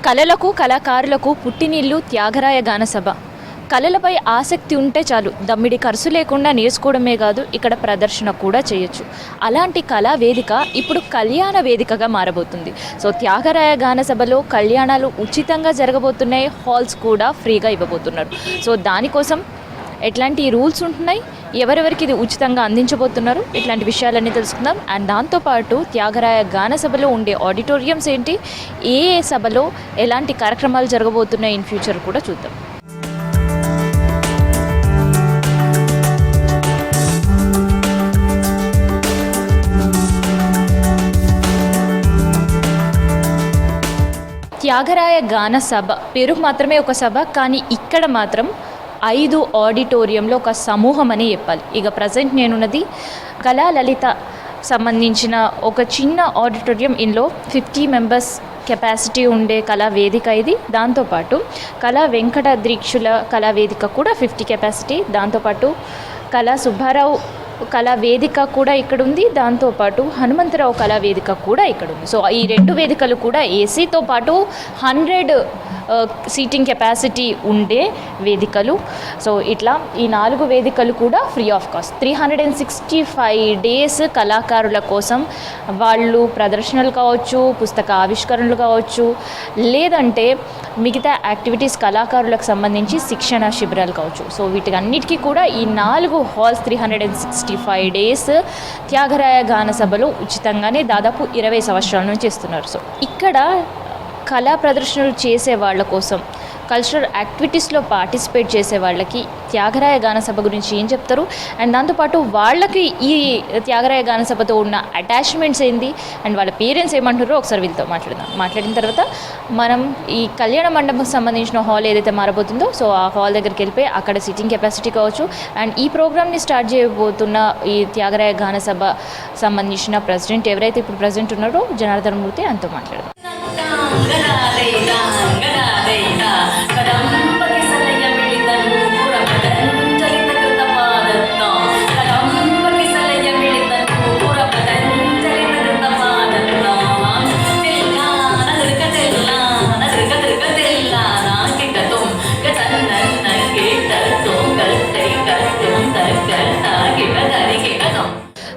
కళలకు కళాకారులకు పుట్టినిల్లు త్యాగరాయ గాన సభ. కళలపై ఆసక్తి ఉంటే చాలు, దమ్మిడి ఖర్చు లేకుండా నేర్చుకోవడమే కాదు, ఇక్కడ ప్రదర్శన కూడా చేయొచ్చు. అలాంటి కళా వేదిక ఇప్పుడు కళ్యాణ వేదికగా మారబోతుంది. సో త్యాగరాయ గాన సభలో కళ్యాణాలు ఉచితంగా జరగబోతున్నాయి, హాల్స్ కూడా ఫ్రీగా ఇవ్వబోతున్నారు. సో దానికోసం ఎట్లాంటి రూల్స్ ఉంటున్నాయి, ఎవరెవరికి ఇది ఉచితంగా అందించబోతున్నారు, ఇట్లాంటి విషయాలన్నీ తెలుసుకుందాం. అండ్ దాంతోపాటు త్యాగరాయ గాన సభలో ఉండే ఆడిటోరియంస్ ఏంటి, ఏ సభలో ఎలాంటి కార్యక్రమాలు జరగబోతున్నాయి ఇన్ ఫ్యూచర్ కూడా చూద్దాం. త్యాగరాయ గాన సభ పేరుకు మాత్రమే ఒక సభ, కానీ ఇక్కడ మాత్రం 5 ఆడిటోరియంలో ఒక సమూహం అని చెప్పాలి. ఇక ప్రజెంట్ నేనున్నది కళా లలిత సంబంధించిన ఒక చిన్న ఆడిటోరియం. ఇందులో 50 మెంబర్స్ కెపాసిటీ ఉండే కళా వేదిక ఇది. దాంతోపాటు కళా వెంకట దీక్షుల కళా వేదిక కూడా 50 కెపాసిటీ. దాంతోపాటు కళా సుబ్బారావు కళా వేదిక కూడా ఇక్కడ ఉంది. దాంతోపాటు హనుమంతరావు కళా వేదిక కూడా ఇక్కడ ఉంది. సో ఈ 2 వేదికలు కూడా ఏసీతో పాటు 100 సీటింగ్ కెపాసిటీ ఉండే వేదికలు. సో ఇట్లా ఈ 4 వేదికలు కూడా ఫ్రీ ఆఫ్ కాస్ట్. 365 డేస్ కళాకారుల కోసం వాళ్ళు ప్రదర్శనలు కావచ్చు, పుస్తక ఆవిష్కరణలు కావచ్చు, లేదంటే మిగతా యాక్టివిటీస్ కళాకారులకు సంబంధించి శిక్షణ శిబిరాలు కావచ్చు. సో వీటికన్నిటికీ కూడా ఈ 4 హాల్స్ 365 డేస్ త్యాగరాయ గాన సభలో ఉచితంగానే దాదాపు 20 సంవత్సరాల నుంచి ఇస్తున్నారు. సో ఇక్కడ కళా ప్రదర్శనలు చేసే వాళ్ళ కోసం, కల్చరల్ యాక్టివిటీస్లో పార్టిసిపేట్ చేసే వాళ్ళకి త్యాగరాయ గాన సభ గురించి ఏం చెప్తారు, అండ్ దాంతోపాటు వాళ్ళకి ఈ త్యాగరాయ గాన సభతో ఉన్న అటాచ్మెంట్స్ ఏంది, అండ్ వాళ్ళ పేరెంట్స్ ఏమంటారో ఒకసారి వీళ్ళతో మాట్లాడదాం. మాట్లాడిన తర్వాత మనం ఈ కళ్యాణ మండపం సంబంధించిన హాల్ ఏదైతే మారబోతుందో, సో ఆ హాల్ దగ్గరికి వెళ్ళిపోయి అక్కడ సిట్టింగ్ కెపాసిటీ కావచ్చు, అండ్ ఈ ప్రోగ్రామ్ని స్టార్ట్ చేయబోతున్న ఈ త్యాగరాయ గాన సభ సంబంధించిన ప్రెసిడెంట్ ఎవరైతే ఇప్పుడు ప్రెసిడెంట్ ఉన్నారో జనార్దన మూర్తి, అంతా మాట్లాడదాం.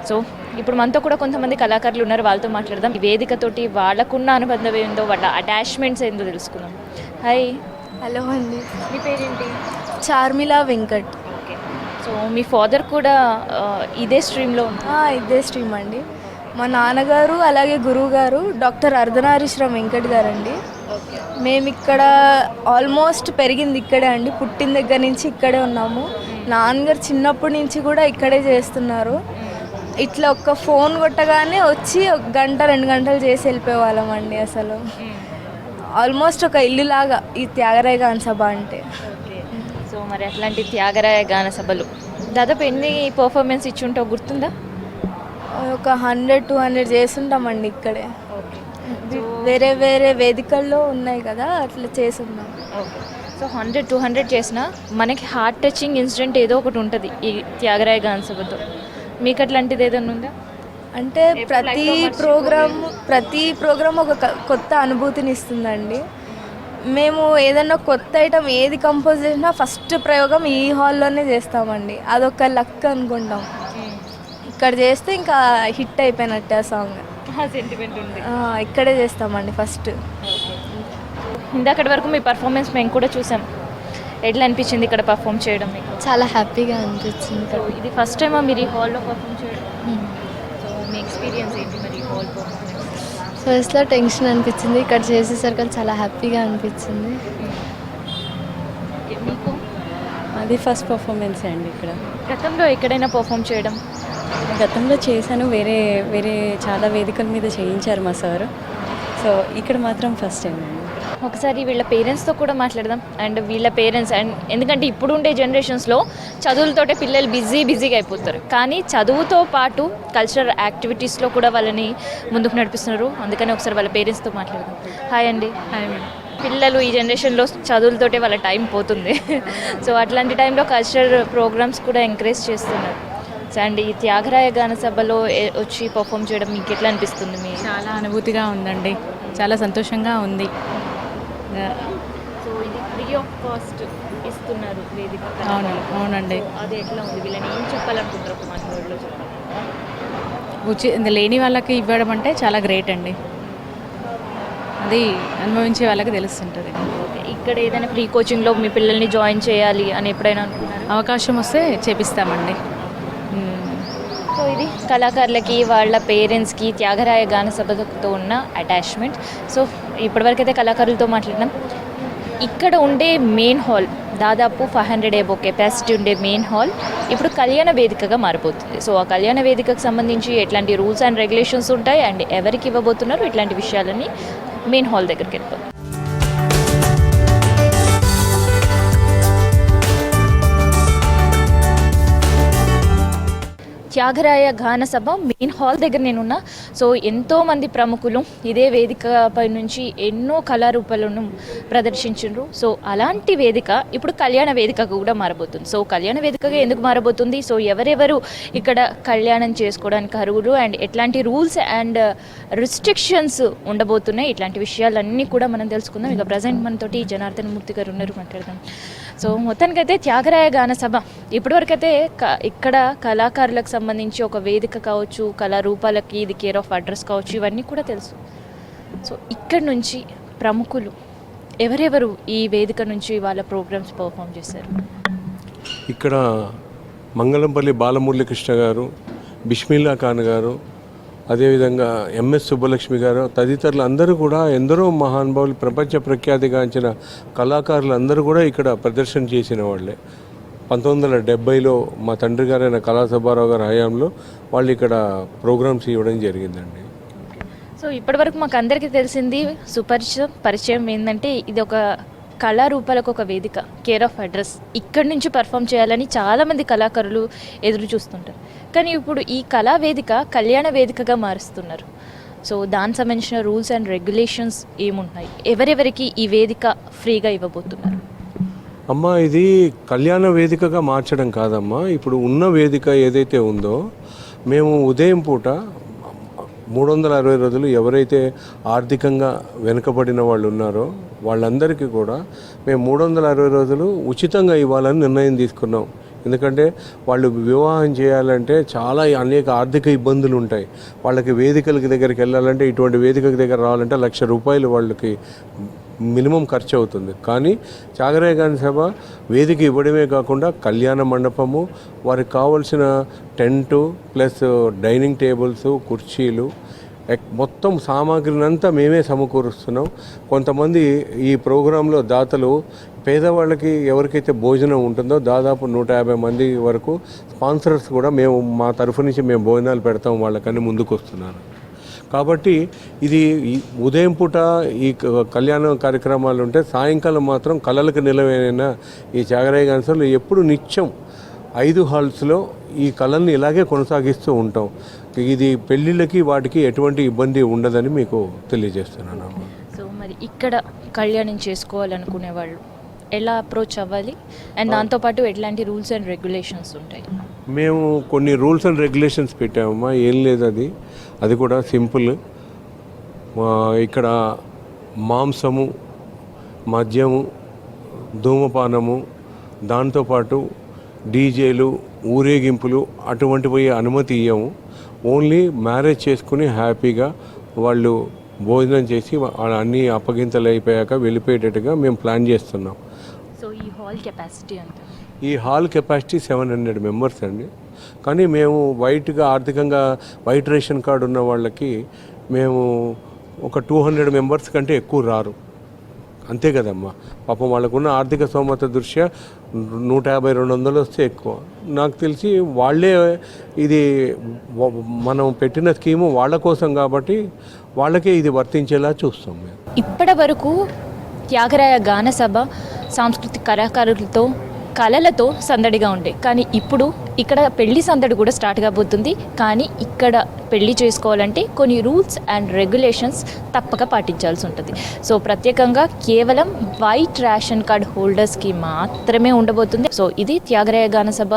సో ఇప్పుడు మనతో కూడా కొంతమంది కళాకారులు ఉన్నారు, వాళ్ళతో మాట్లాడదాం. ఈ వేదికతోటి వాళ్ళకున్న అనుబంధం ఏందో, వాళ్ళ అటాచ్మెంట్స్ ఏందో తెలుసుకుందాం. హాయ్. హలో అండి, మీ పేరేంటి? చార్మిలా వెంకట్. ఓకే. సో మీ ఫాదర్ కూడా ఇదే స్ట్రీమ్లో ఇదే స్ట్రీమ్ అండి. మా నాన్నగారు అలాగే గురువు గారు డాక్టర్ అర్ధనారీశ్వరం వెంకట్ గారు అండి. మేము ఇక్కడ ఆల్మోస్ట్ పెరిగింది ఇక్కడే అండి, పుట్టిన దగ్గర నుంచి ఇక్కడే ఉన్నాము. నాన్నగారు చిన్నప్పటి నుంచి కూడా ఇక్కడే చేస్తున్నారు. ఇట్లా ఒక్క ఫోన్ కొట్టగానే వచ్చి 1 గంట 2 గంటలు చేసి వెళ్ళిపోయేవాళ్ళం అండి. అసలు ఆల్మోస్ట్ ఒక ఇల్లులాగా ఈ త్యాగరాయ గాన సభ అంటే. సో మరి అట్లాంటి త్యాగరాయ గాన సభలు దాదాపు ఎన్ని పర్ఫార్మెన్స్ ఇచ్చి ఉంటావు గుర్తుందా? ఒక 100-200 చేస్తుంటామండి ఇక్కడే. వేరే వేరే వేదికల్లో ఉన్నాయి కదా, అట్లా చేస్తున్నాం. ఓకే. సో 100-200 చేసినా మనకి హార్ట్ టచింగ్ ఇన్సిడెంట్ ఏదో ఒకటి ఉంటుంది ఈ త్యాగరాయ గాన సభతో. మీకు అట్లాంటిది ఏదైనా ఉందా? అంటే ప్రతి ప్రోగ్రామ్ ఒక కొత్త అనుభూతిని ఇస్తుందండి. మేము ఏదన్నా కొత్త ఐటమ్ ఏది కంపోజ్ చేసినా ఫస్ట్ ప్రయోగం ఈ హాల్లోనే చేస్తామండి. అదొక లక్ అనుకుంటాం. ఇక్కడ చేస్తే ఇంకా హిట్ అయిపోయినట్టే ఆ సాంగ్. సెంటిమెంట్ ఉంది. ఇక్కడే చేస్తామండి ఫస్ట్. ఇందాకటి వరకు మీ పర్ఫార్మెన్స్ మేము కూడా చూసాం. ఎట్లా అనిపించింది ఇక్కడ పర్ఫామ్ చేయడం మీకు? చాలా హ్యాపీగా అనిపించింది. సో ఇది ఫస్ట్ టైమా మీరు ఈ హాల్లో పర్ఫామ్ చేయడం? సో మీ ఎక్స్పీరియన్స్ ఏంటి మరి ఈ హాల్ పర్ఫార్మెన్స్? ఫస్ట్లో టెన్షన్ అనిపించింది, ఇక్కడ చేసేసరికి చాలా హ్యాపీగా అనిపించింది. మీకు? అది ఫస్ట్ పర్ఫార్మెన్స్ అండి ఇక్కడ. గతంలో ఎక్కడైనా పర్ఫామ్ చేయడం? గతంలో చేశాను, వేరే వేరే చాలా వేదికల మీద చేయించారు మా సార్. సో ఇక్కడ మాత్రం ఫస్ట్ టైం అండి. ఒకసారి వీళ్ళ పేరెంట్స్తో కూడా మాట్లాడదాం. అండ్ వీళ్ళ పేరెంట్స్, అండ్ ఎందుకంటే ఇప్పుడు ఉండే జనరేషన్స్లో చదువులతోటే పిల్లలు బిజీగా అయిపోతారు, కానీ చదువుతో పాటు కల్చరల్ యాక్టివిటీస్లో కూడా వాళ్ళని ముందుకు నడిపిస్తున్నారు. అందుకని ఒకసారి వాళ్ళ పేరెంట్స్తో మాట్లాడదాం. హాయ్ అండి. Hi madam. పిల్లలు ఈ జనరేషన్లో చదువులతోటే వాళ్ళ టైం పోతుంది. సో అట్లాంటి టైంలో కల్చరల్ ప్రోగ్రామ్స్ కూడా ఎంకరేజ్ చేస్తున్నారు. అండ్ ఈ త్యాగరాయ గాన సభలో వచ్చి పర్ఫామ్ చేయడం మీకు ఎట్లా అనిపిస్తుంది? చాలా అనుభూతిగా ఉందండి, చాలా సంతోషంగా ఉంది. సో ఇది ఫ్రీ ఆఫ్ కాస్ట్ ఇస్తున్నారు వేదిక అవునండి. అది ఎట్లా ఉంది, వీళ్ళని ఏం చెప్పాలనుకుంటారు ఒక మన వర్డ్లో చెప్పాలి? లేని వాళ్ళకి ఇవ్వడం అంటే చాలా గ్రేట్ అండి. అది అనుభవించే వాళ్ళకి తెలుస్తుంటుంది. ఓకే, ఇక్కడ ఏదైనా ఫ్రీ కోచింగ్లో మీ పిల్లల్ని జాయిన్ చేయాలి అని ఎప్పుడైనా అనుకున్నారు? అవకాశం వస్తే చేపిస్తామండి. సో ఇది కళాకారులకి వాళ్ళ పేరెంట్స్కి త్యాగరాయ గాన సభతో ఉన్న అటాచ్మెంట్. సో ఇప్పటివరకు అయితే కళాకారులతో మాట్లాడినాం. ఇక్కడ ఉండే మెయిన్ హాల్ దాదాపు 500 ఎబో కెపాసిటీ ఉండే మెయిన్ హాల్ ఇప్పుడు కళ్యాణ వేదికగా మారిపోతుంది. సో ఆ కళ్యాణ వేదికకు సంబంధించి ఎట్లాంటి రూల్స్ అండ్ రెగ్యులేషన్స్ ఉంటాయి అండ్ ఎవరికి ఇవ్వబోతున్నారు ఇట్లాంటి విషయాలని మెయిన్ హాల్ దగ్గరికి వెళ్ళిపోతాం. త్యాగరాయ గాన సభ మెయిన్ హాల్ దగ్గర నేనున్నా. సో ఎంతోమంది ప్రముఖులు ఇదే వేదికపై నుంచి ఎన్నో కళారూపాలను ప్రదర్శించారు. సో అలాంటి వేదిక ఇప్పుడు కళ్యాణ వేదికగా కూడా మారబోతుంది. సో కళ్యాణ వేదికగా ఎందుకు మారబోతుంది, సో ఎవరెవరు ఇక్కడ కళ్యాణం చేసుకోవడానికి అర్హులు అండ్ ఎట్లాంటి రూల్స్ అండ్ రిస్ట్రిక్షన్స్ ఉండబోతున్నాయి, ఇట్లాంటి విషయాలన్నీ కూడా మనం తెలుసుకుందాం. ఇక ప్రజెంట్ మనతోటి జనార్దన్ మూర్తి గారు ఉన్నారు, మాట్లాడదాం. సో మొత్తానికైతే త్యాగరాయ గాన సభ ఇప్పటివరకైతే ఇక్కడ కళాకారులకు సంబంధించి ఒక వేదిక కావచ్చు, కళారూపాలకి ఇది కేర్ ఆఫ్ అడ్రస్ కావచ్చు, ఇవన్నీ కూడా తెలుసు. సో ఇక్కడ నుంచి ప్రముఖులు ఎవరెవరు ఈ వేదిక నుంచి వాళ్ళ ప్రోగ్రామ్స్ పర్ఫామ్ చేశారు? ఇక్కడ మంగళంపల్లి బాలమురళీకృష్ణ గారు, బిస్మిల్లా ఖాన్ గారు, అదేవిధంగా ఎంఎస్ సుబ్బలక్ష్మి గారు తదితరులు అందరూ కూడా ఎందరో మహానుభావులు ప్రపంచ ప్రఖ్యాతిగాంచిన కళాకారులు అందరూ కూడా ఇక్కడ ప్రదర్శన చేసిన వాళ్ళే. 1970లో మా తండ్రి గారైన కళాసుబ్బారావు గారి హయాంలో వాళ్ళు ఇక్కడ ప్రోగ్రామ్స్ ఇవ్వడం జరిగిందండి. సో ఇప్పటివరకు మాకు అందరికీ తెలిసింది పరిచయం ఏంటంటే ఇది ఒక కళారూపాలకు ఒక వేదిక, కేర్ ఆఫ్ అడ్రస్, ఇక్కడి నుంచి పర్ఫామ్ చేయాలని చాలామంది కళాకారులు ఎదురు చూస్తుంటారు. కానీ ఇప్పుడు ఈ కళా వేదిక కళ్యాణ వేదికగా మారుస్తున్నారు. సో దానికి సంబంధించిన రూల్స్ అండ్ రెగ్యులేషన్స్ ఏముంటాయి, ఎవరెవరికి ఈ వేదిక ఫ్రీగా ఇవ్వబోతున్నారు? అమ్మా, ఇది కళ్యాణ వేదికగా మార్చడం కాదమ్మా. ఇప్పుడు ఉన్న వేదిక ఏదైతే ఉందో మేము ఉదయం పూట 360 రోజులు ఎవరైతే ఆర్థికంగా వెనుకబడిన వాళ్ళు ఉన్నారో వాళ్ళందరికీ కూడా మేము 360 రోజులు ఉచితంగా ఇవ్వాలని నిర్ణయం తీసుకున్నాం. ఎందుకంటే వాళ్ళు వివాహం చేయాలంటే చాలా అనేక ఆర్థిక ఇబ్బందులు ఉంటాయి. వాళ్ళకి వేదికలకి దగ్గరికి వెళ్ళాలంటే, ఇటువంటి వేదిక దగ్గర రావాలంటే ₹1,00,000 వాళ్ళకి మినిమం ఖర్చు అవుతుంది. కానీ త్యాగరాయ గాన సభ వేదిక ఇవ్వడమే కాకుండా కళ్యాణ మండపము, వారికి కావాల్సిన టెంటు ప్లస్ డైనింగ్ టేబుల్స్, కుర్చీలు, మొత్తం సామాగ్రినంతా మేమే సమకూరుస్తున్నాం. కొంతమంది ఈ ప్రోగ్రాంలో దాతలు పేదవాళ్ళకి ఎవరికైతే భోజనం ఉంటుందో దాదాపు 150 మంది వరకు స్పాన్సర్స్ కూడా మేము మా తరఫు నుంచి మేము భోజనాలు పెడతాం వాళ్ళకని ముందుకు వస్తున్నారు. కాబట్టి ఇది ఉదయం పూట ఈ కళ్యాణ కార్యక్రమాలు ఉంటే సాయంకాలం మాత్రం కళలకు నిలవైన ఈ త్యాగరాయ గాన సభలో ఎప్పుడు నిత్యం 5 హాల్స్లో ఈ కళల్ని ఇలాగే కొనసాగిస్తూ ఉంటాం. ఇది పెళ్ళిళ్ళకి వాటికి ఎటువంటి ఇబ్బంది ఉండదని మీకు తెలియజేస్తున్నాను. సో మరి ఇక్కడ కళ్యాణం చేసుకోవాలనుకునే వాళ్ళు ఎలా అప్రోచ్ అవ్వాలి అండ్ దాంతోపాటు ఎట్లాంటి రూల్స్ అండ్ రెగ్యులేషన్స్ ఉంటాయి? మేము కొన్ని రూల్స్ అండ్ రెగ్యులేషన్స్ పెట్టామమ్మా. ఏం లేదు, అది కూడా సింపుల్. ఇక్కడ మాంసము, మద్యము, ధూమపానము, దాంతోపాటు డీజేలు, ఊరేగింపులు అటువంటివి అనుమతి ఇవ్వము. ఓన్లీ మ్యారేజ్ చేసుకుని హ్యాపీగా వాళ్ళు భోజనం చేసి అన్ని అప్పగింతలు అయిపోయాక వెళ్ళిపోయేటట్టుగా మేము ప్లాన్ చేస్తున్నాం. సో ఈ హాల్ కెపాసిటీ అంతా? ఈ హాల్ కెపాసిటీ 700 మెంబర్స్ అండి. కానీ మేము ఆర్థికంగా వైట్ రేషన్ కార్డు ఉన్న వాళ్ళకి మేము ఒక 200 మెంబర్స్ కంటే ఎక్కువ రారు. అంతే కదమ్మా, పాపం వాళ్ళకున్న ఆర్థిక స్తోమత దృష్ట్యా 150-200 వస్తే ఎక్కువ. నాకు తెలిసి వాళ్ళే ఇది మనం పెట్టిన స్కీము వాళ్ళ కోసం కాబట్టి వాళ్ళకే ఇది వర్తించేలా చూస్తాం మేము. ఇప్పటి వరకు త్యాగరాయ గాన సభ సాంస్కృతిక కళాకారులతో కళలతో సందడిగా ఉండే, కానీ ఇప్పుడు ఇక్కడ పెళ్లి సందడి కూడా స్టార్ట్ కాబోతుంది. కానీ ఇక్కడ పెళ్లి చేసుకోవాలంటే కొన్ని రూల్స్ అండ్ రెగ్యులేషన్స్ తప్పక పాటించాల్సి ఉంటుంది. సో ప్రత్యేకంగా కేవలం వైట్ రేషన్ కార్డ్ హోల్డర్స్కి మాత్రమే ఉండబోతుంది. సో ఇది త్యాగరాయ గాన సభ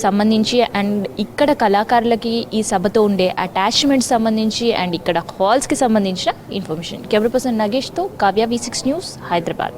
సంబంధించి అండ్ ఇక్కడ కళాకారులకి ఈ సభతో ఉండే అటాచ్మెంట్ సంబంధించి అండ్ ఇక్కడ హాల్స్కి సంబంధించిన ఇన్ఫర్మేషన్. కెమెరా పర్సన్ నగేష్తో కావ్య V6 న్యూస్, హైదరాబాద్.